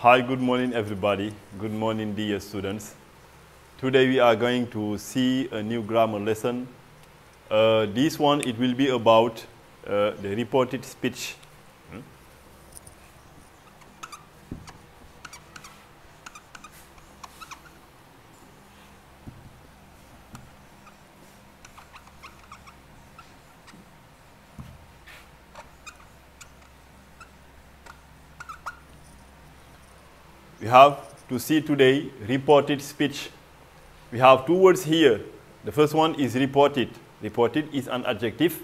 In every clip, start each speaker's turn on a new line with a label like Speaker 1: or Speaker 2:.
Speaker 1: Hi, good morning everybody. Good morning dear students. Today we are going to see a new grammar lesson. This one, it will be about the reported speech. We have to see today reported speech. We have two words here. The first one is reported. Reported is an adjective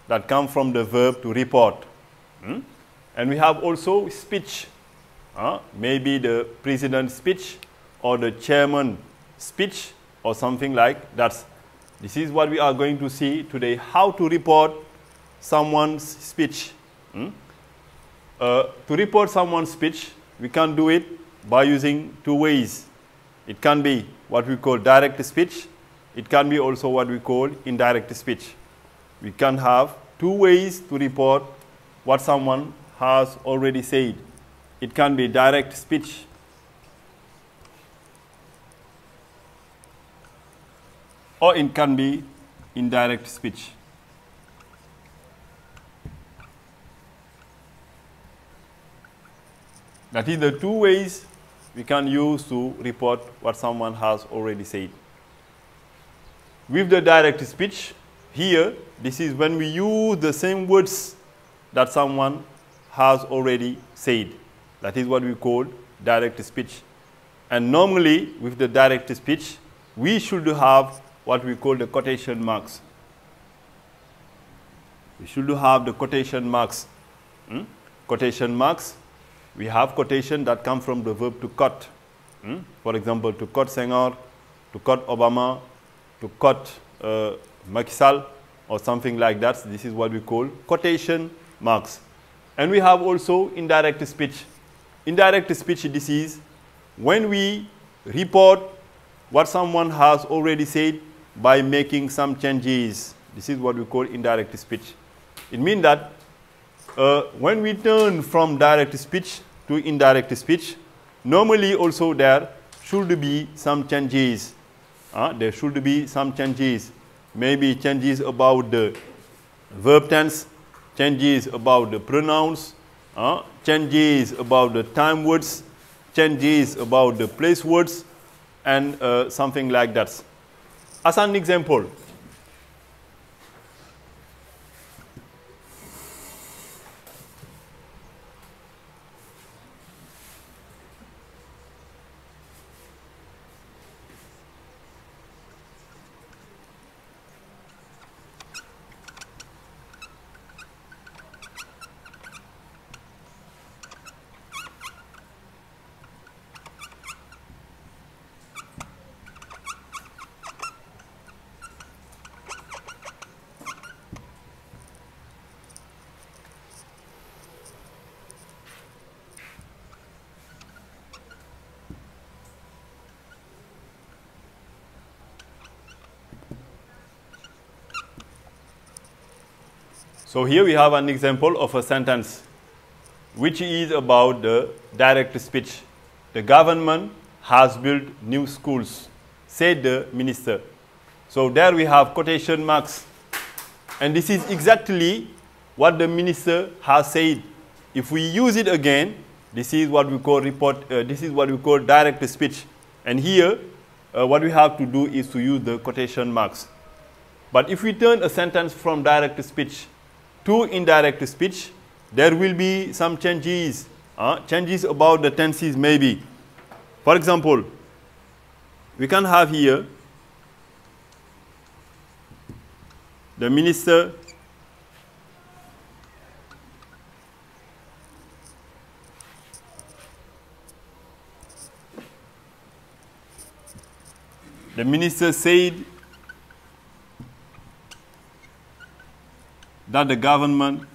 Speaker 1: that comes from the verb to report. And we have also speech. Maybe the president's speech or the chairman's speech or something like that. This is what we are going to see today, how to report someone's speech. To report someone's speech, we can do it by using two ways. It can be what we call direct speech. It can be also what we call indirect speech. We can have two ways to report what someone has already said. It can be direct speech or it can be indirect speech. That is the two ways we can use to report what someone has already said. With the direct speech, here, this is when we use the same words that someone has already said. That is what we call direct speech. And normally, with the direct speech, we should have what we call the quotation marks. We should have the quotation marks. Quotation marks. We have quotation that come from the verb to quote. For example, to quote Senghor, to quote Obama, to quote Macky Sall, or something like that. This is what we call quotation marks. And we have also indirect speech. Indirect speech, this is when we report what someone has already said by making some changes. This is what we call indirect speech. It means that when we turn from direct speech to indirect speech, normally also there should be some changes. There should be some changes. Maybe changes about the verb tense, changes about the pronouns, changes about the time words, changes about the place words, and something like that. As an example, so here we have an example of a sentence which is about the direct speech. The government has built new schools, said the minister. So there we have quotation marks. And this is exactly what the minister has said. If we use it again, this is what we call this is what we call direct speech. And here, what we have to do is to use the quotation marks. But if we turn a sentence from direct speech to indirect speech, there will be some changes. Changes about the tenses maybe. For example, we can have here the minister said that the government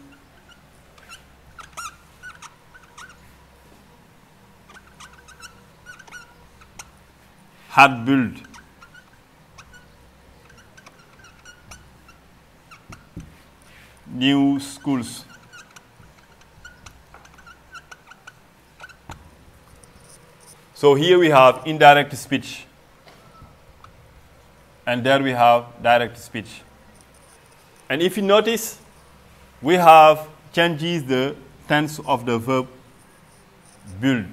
Speaker 1: had built new schools. So here we have indirect speech, and there we have direct speech. And if you notice, we have changes the tense of the verb build.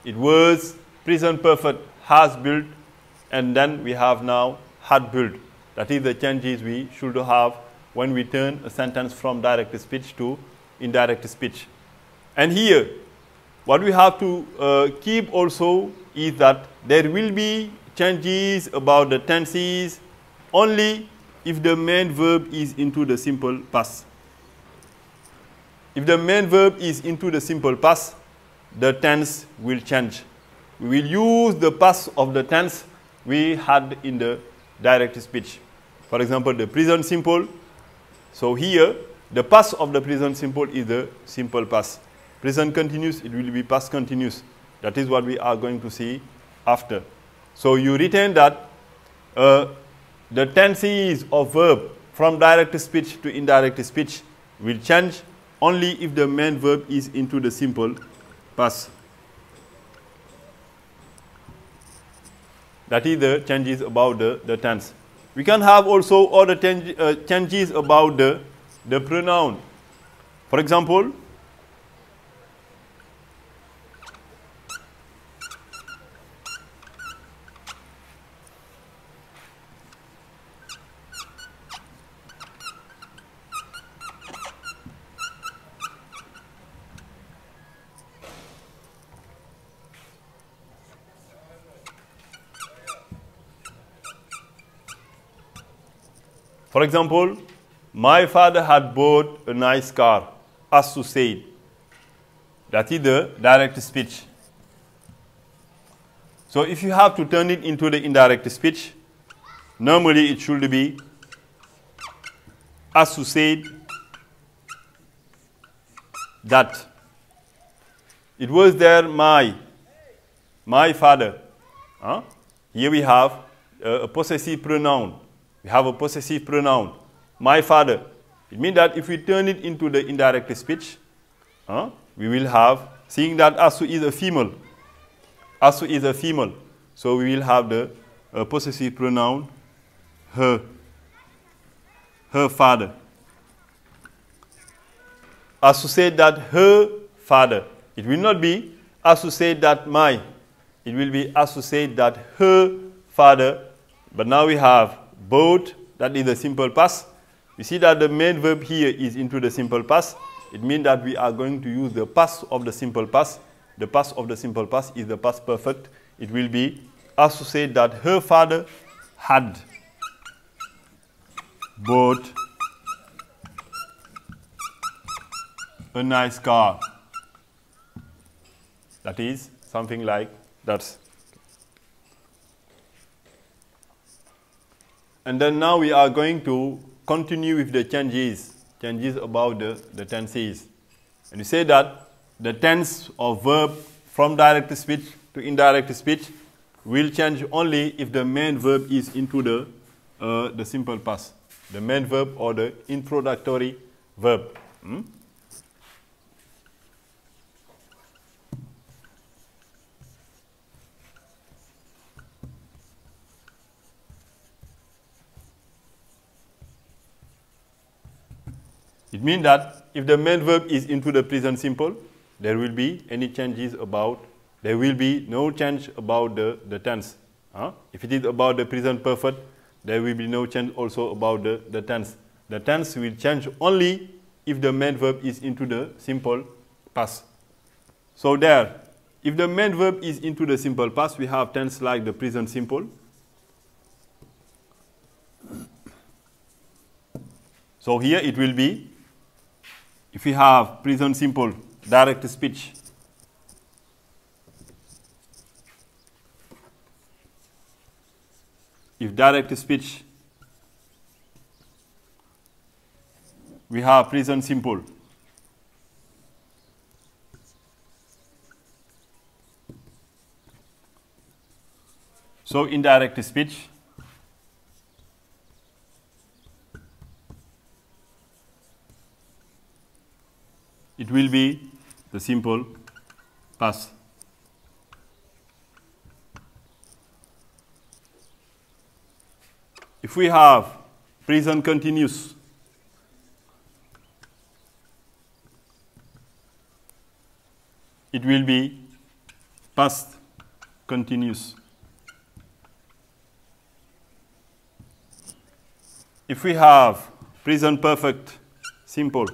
Speaker 1: It was present perfect, has built, and then we have now had built. That is the changes we should have when we turn a sentence from direct speech to indirect speech. And here, what we have to keep also is that there will be changes about the tenses only if the main verb is into the simple past. If the main verb is into the simple past, the tense will change. We will use the past of the tense we had in the direct speech. For example, the present simple. So here, the past of the present simple is the simple past. Present continuous, it will be past continuous. That is what we are going to see after. So you retain that the tenses of verb from direct speech to indirect speech will change only if the main verb is into the simple past. That is the changes about the tense. We can have also other changes about the pronoun. For example, my father had bought a nice car, as to say. That is the direct speech. So if you have to turn it into the indirect speech, normally it should be as to say that. It was there my father. Here we have a possessive pronoun. We have a possessive pronoun, my father. It means that if we turn it into the indirect speech, we will have, seeing that Asu is a female. Asu is a female. So we will have the possessive pronoun, her father. Asu said that her father. It will not be Asu said that my. It will be Asu said that her father. But now we have both, that is the simple past. You see that the main verb here is into the simple past. It means that we are going to use the past of the simple past. The past of the simple past is the past perfect. It will be as to say that her father had bought a nice car. That is something like that. And then now we are going to continue with the changes about the tenses. And you say that the tense of verb from direct speech to indirect speech will change only if the main verb is into the simple past, the main verb or the introductory verb. It means that if the main verb is into the present simple, there will be any changes about, there will be no change about the tense. If it is about the present perfect, there will be no change also about the tense. The tense will change only if the main verb is into the simple past. So there, if the main verb is into the simple past, we have tense like the present simple. So here it will be, if we have present simple, direct speech, if direct speech, we have present simple. So indirect speech, it will be the simple past. If we have present continuous, it will be past continuous. If we have present perfect simple,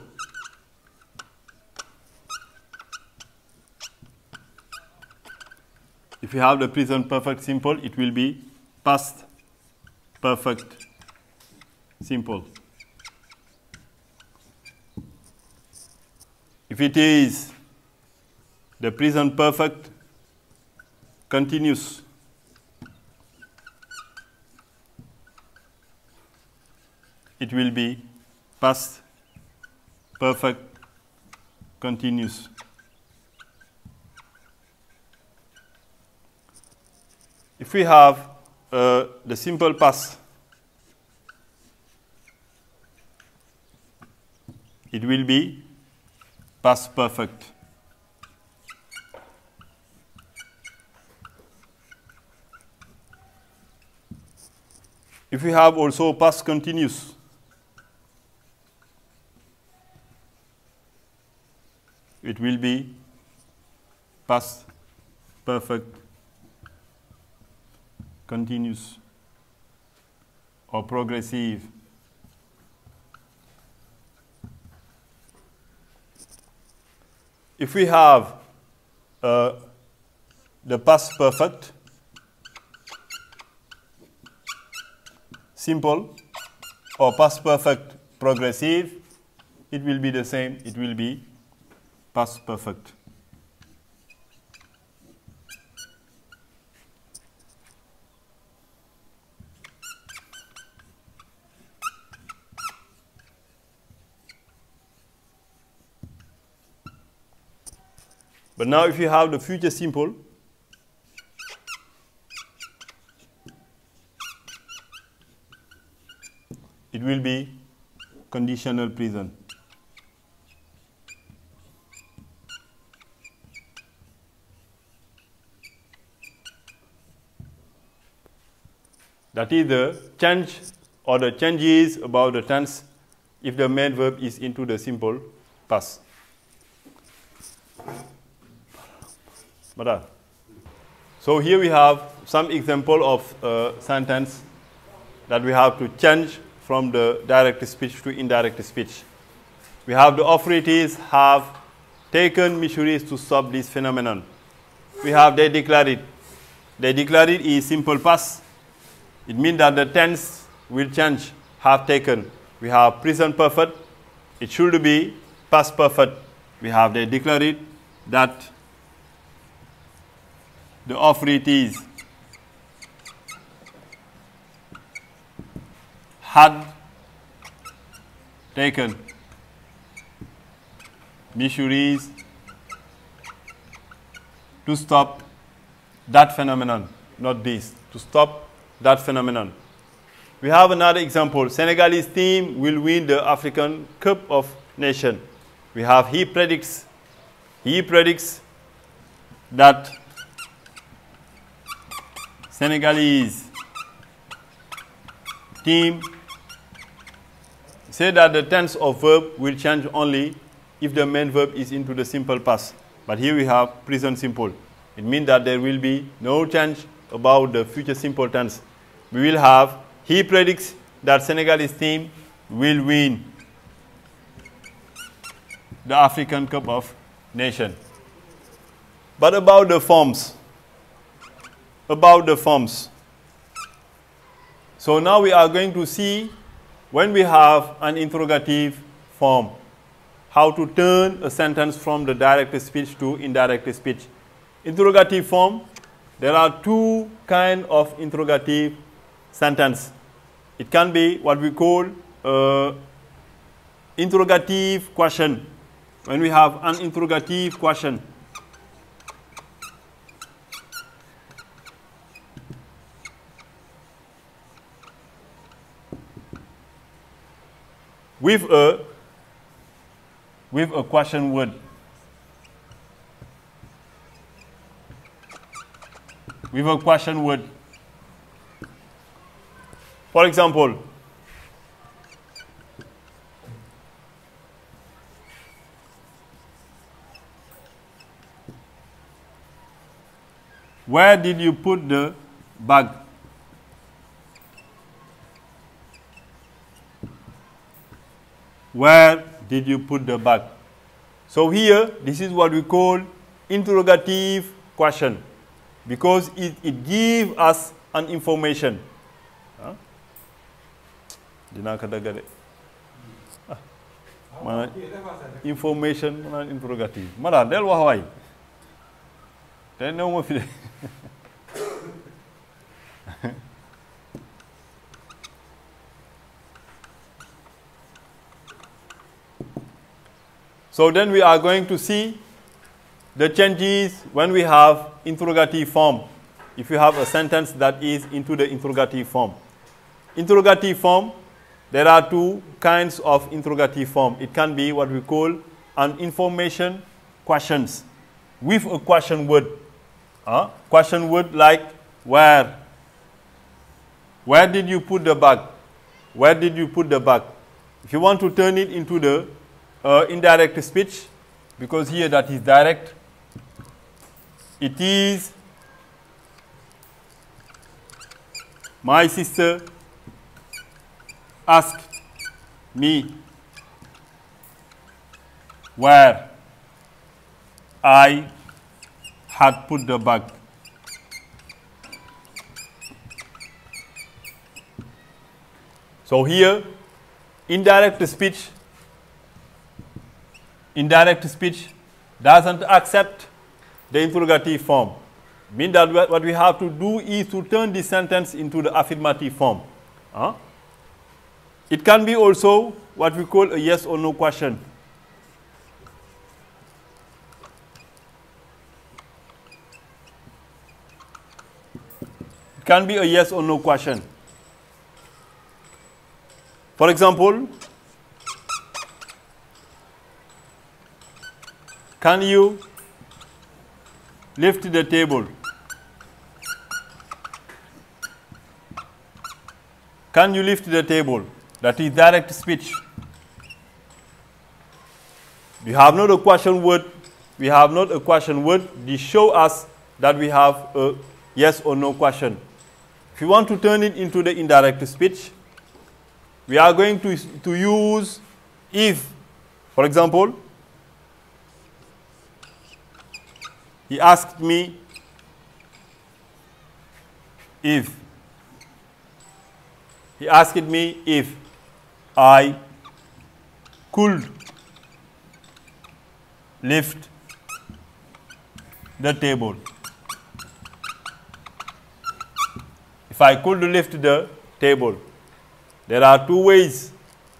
Speaker 1: if we have the present perfect simple, it will be past perfect simple. If it is the present perfect continuous, it will be past perfect continuous. If we have the simple past, it will be past perfect. If we have also past continuous, it will be past perfect continuous or progressive. If we have the past perfect simple or past perfect progressive, it will be the same, it will be past perfect. But now if you have the future simple, it will be conditional present. That is the change or the changes about the tense if the main verb is into the simple past. So here we have some example of sentence that we have to change from the direct speech to indirect speech. We have the authorities have taken measures to stop this phenomenon. We have they declared it. They declared it is simple past. It means that the tense will change, have taken. We have present perfect. It should be past perfect. We have they declared it that the authorities had taken measures to stop that phenomenon, not this, to stop that phenomenon. We have another example. Senegalese team will win the African Cup of Nations. We have he predicts that Senegalese team say that the tense of verb will change only if the main verb is into the simple past. But here we have present simple. It means that there will be no change about the future simple tense. We will have he predicts that Senegalese team will win the African Cup of Nations. But about the forms. So now we are going to see when we have an interrogative form, how to turn a sentence from the direct speech to indirect speech. Interrogative form, there are two kinds of interrogative sentence. It can be what we call interrogative question. When we have an interrogative question, with a question word. With a question word. For example, where did you put the bag? Where did you put the bag? So here, this is what we call interrogative question, because it gives us an information. Information, interrogative. Mara, del wahai. No more. So then we are going to see the changes when we have interrogative form. If you have a sentence that is into the interrogative form. Interrogative form, there are two kinds of interrogative form. It can be what we call an information questions with a question word. Question word like where? Where did you put the bag? Where did you put the bag? If you want to turn it into the indirect speech, because here that is direct, it is my sister asked me where I had put the bag. So here, indirect speech doesn't accept the interrogative form. Means that what we have to do is to turn this sentence into the affirmative form. It can be also what we call a yes or no question. It can be a yes or no question. For example, can you lift the table? Can you lift the table? That is direct speech. We have not a question word. We have not a question word. This shows us that we have a yes or no question. If you want to turn it into the indirect speech, we are going to use if. For example, he asked me if. He asked me if I could lift the table. If I could lift the table. There are two ways.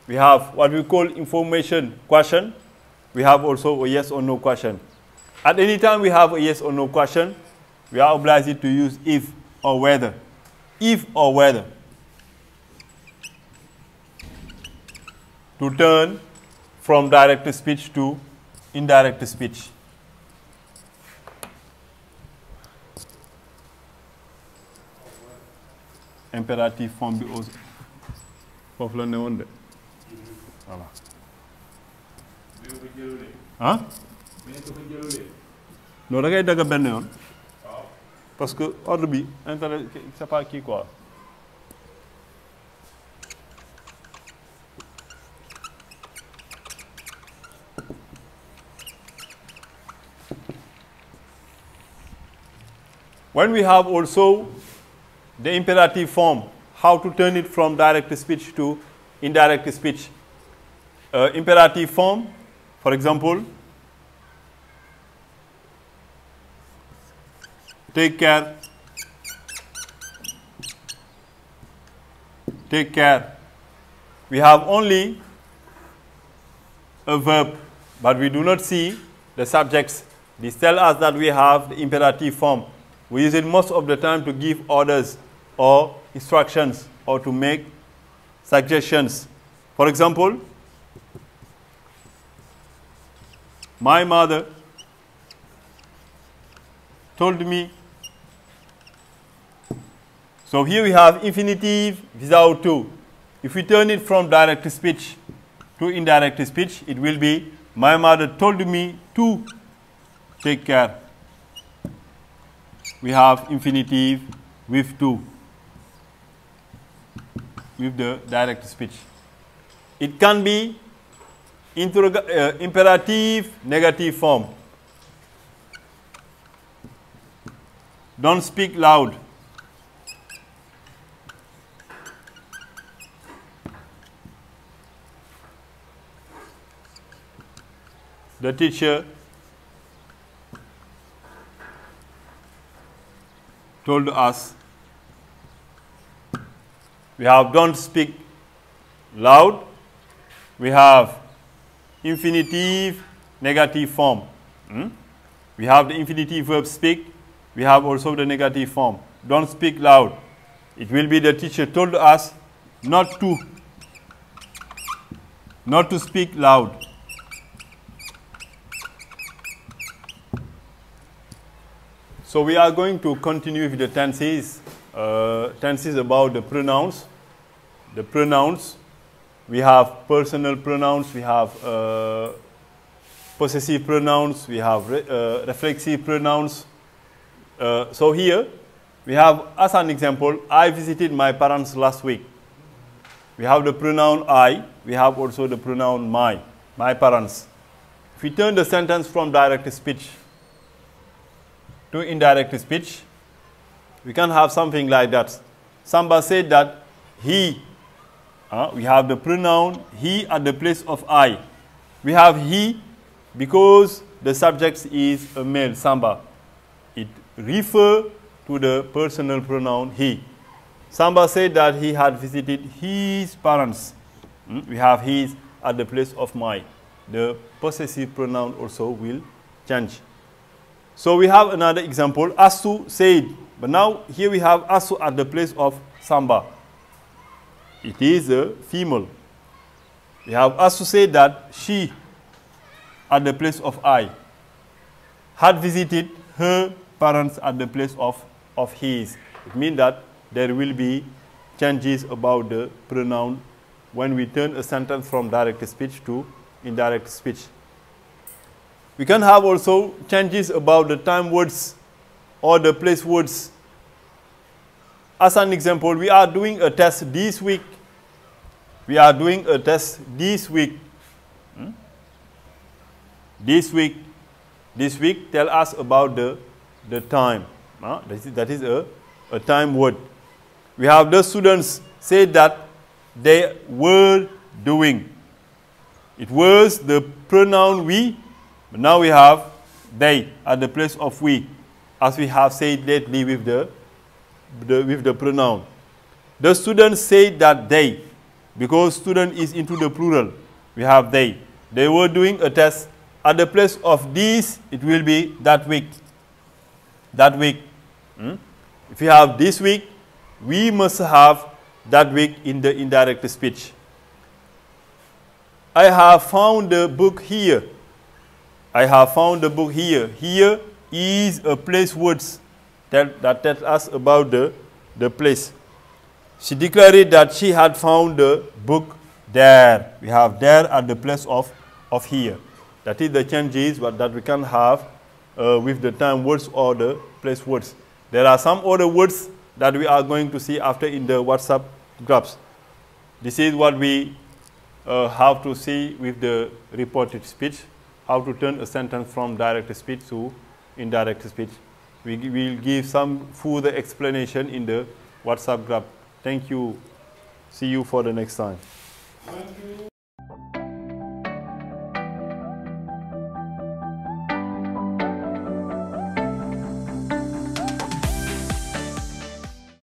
Speaker 1: We have what we call information question. We have also a yes or no question. At any time we have a yes or no question, we are obliged to use if or whether. If or whether. To turn from direct speech to indirect speech. Imperative form be also. Foofu la ne woon de voilà. Ah? Non da ngay dagg benn yoon. Parce que ordre bi c'est pas kii quoi. When we have also the imperative form, how to turn it from direct speech to indirect speech. Imperative form, for example, take care, take care. We have only a verb, but we do not see the subjects. This tells us that we have the imperative form. We use it most of the time to give orders or instructions or to make suggestions. For example, my mother told me So here we have infinitive without to. If we turn it from direct speech to indirect speech, it will be, my mother told me to take care. We have infinitive with to, with the direct speech. It can be imperative negative form. Don't speak loud. The teacher told us. We have don't speak loud. We have infinitive negative form. We have the infinitive verb speak. We have also the negative form. Don't speak loud. It will be the teacher told us not to speak loud. So we are going to continue with the tenses. Tenses about the pronouns. The pronouns, we have personal pronouns, we have possessive pronouns, we have reflexive pronouns. So here we have, as an example, I visited my parents last week. We have the pronoun I, we have also the pronoun my parents. If we turn the sentence from direct speech to indirect speech, we can have something like that. Samba said that he, we have the pronoun he at the place of I. We have he because the subject is a male, Samba. It refers to the personal pronoun he. Samba said that he had visited his parents. We have his at the place of my. The possessive pronoun also will change. So we have another example. Asu said, but now here we have Asu at the place of Samba. It is a female. We have Asu said that she at the place of I had visited her parents at the place of his. It means that there will be changes about the pronoun when we turn a sentence from direct speech to indirect speech. We can have also changes about the time words or the place words. As an example, we are doing a test this week. We are doing a test this week. This week tell us about the time. That is a time word. We have the students say that they were doing. It was the pronoun we, but now we have they at the place of we, as we have said lately with the pronoun. The students say that they, because student is into the plural, we have they. They were doing a test. At the place of this, it will be that week. That week. If we have this week, we must have that week in the indirect speech. I have found the book here. I have found the book here. Here is a place words that tells us about the place. She declared that she had found the book there. We have there at the place of here. That is the changes that we can have with the time words or the place words. There are some other words that we are going to see after in the WhatsApp groups. This is what we have to see with the reported speech, how to turn a sentence from direct speech to indirect speech. We will give some further explanation in the WhatsApp group. Thank you. See you for the next time. Thank you.